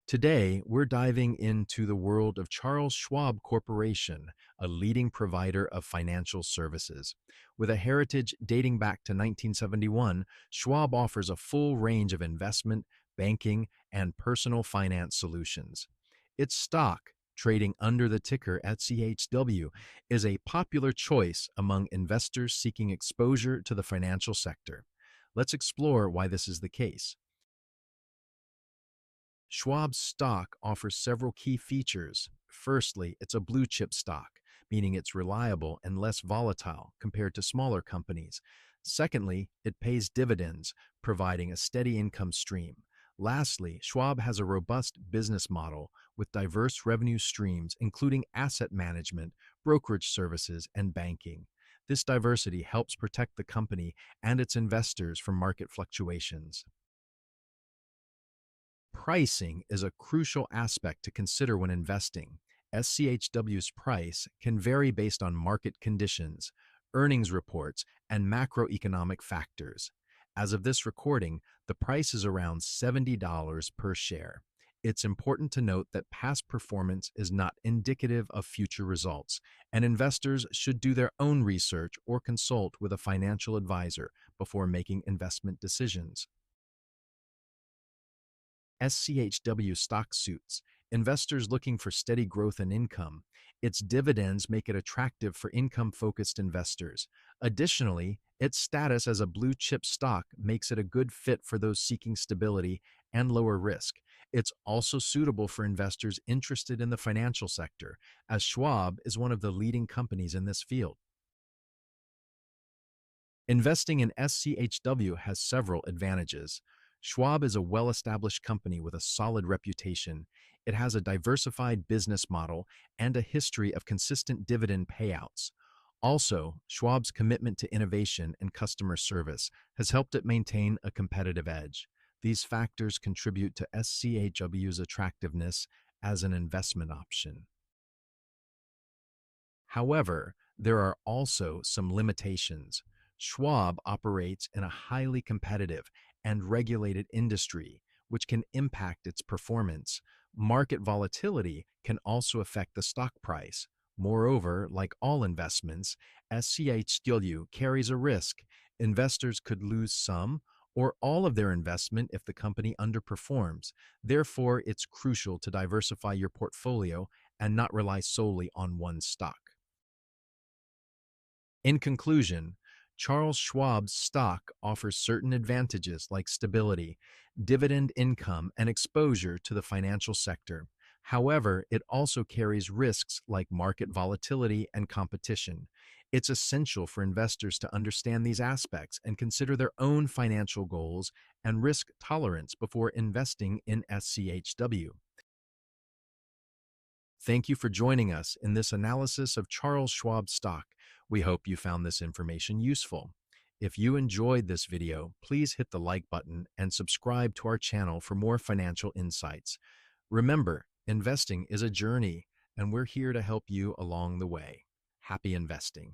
Today, we're diving into the world of Charles Schwab Corporation, a leading provider of financial services. With a heritage dating back to 1971, Schwab offers a full range of investment, banking, and personal finance solutions. Its stock, trading under the ticker SCHW, is a popular choice among investors seeking exposure to the financial sector. Let's explore why this is the case. Schwab's stock offers several key features. Firstly, it's a blue chip stock, meaning it's reliable and less volatile compared to smaller companies. Secondly, it pays dividends, providing a steady income stream. Lastly, Schwab has a robust business model with diverse revenue streams, including asset management, brokerage services, and banking. This diversity helps protect the company and its investors from market fluctuations. Pricing is a crucial aspect to consider when investing. SCHW's price can vary based on market conditions, earnings reports, and macroeconomic factors. As of this recording, the price is around $70 per share. It's important to note that past performance is not indicative of future results, and investors should do their own research or consult with a financial advisor before making investment decisions. SCHW stock suits investors looking for steady growth and income. Its dividends make it attractive for income-focused investors. Additionally, its status as a blue-chip stock makes it a good fit for those seeking stability and lower risk. It's also suitable for investors interested in the financial sector, as Schwab is one of the leading companies in this field. Investing in SCHW has several advantages. Schwab is a well-established company with a solid reputation. It has a diversified business model and a history of consistent dividend payouts. Also, Schwab's commitment to innovation and customer service has helped it maintain a competitive edge. These factors contribute to SCHW's attractiveness as an investment option. However, there are also some limitations. Schwab operates in a highly competitive and regulated industry, which can impact its performance. Market volatility can also affect the stock price. Moreover, like all investments, SCHW carries a risk. Investors could lose some or all of their investment if the company underperforms. Therefore, it's crucial to diversify your portfolio and not rely solely on one stock. In conclusion, Charles Schwab's stock offers certain advantages like stability, dividend income, and exposure to the financial sector. However, it also carries risks like market volatility and competition. It's essential for investors to understand these aspects and consider their own financial goals and risk tolerance before investing in SCHW. Thank you for joining us in this analysis of Charles Schwab stock. We hope you found this information useful. If you enjoyed this video, please hit the like button and subscribe to our channel for more financial insights. Remember, investing is a journey, and we're here to help you along the way. Happy investing.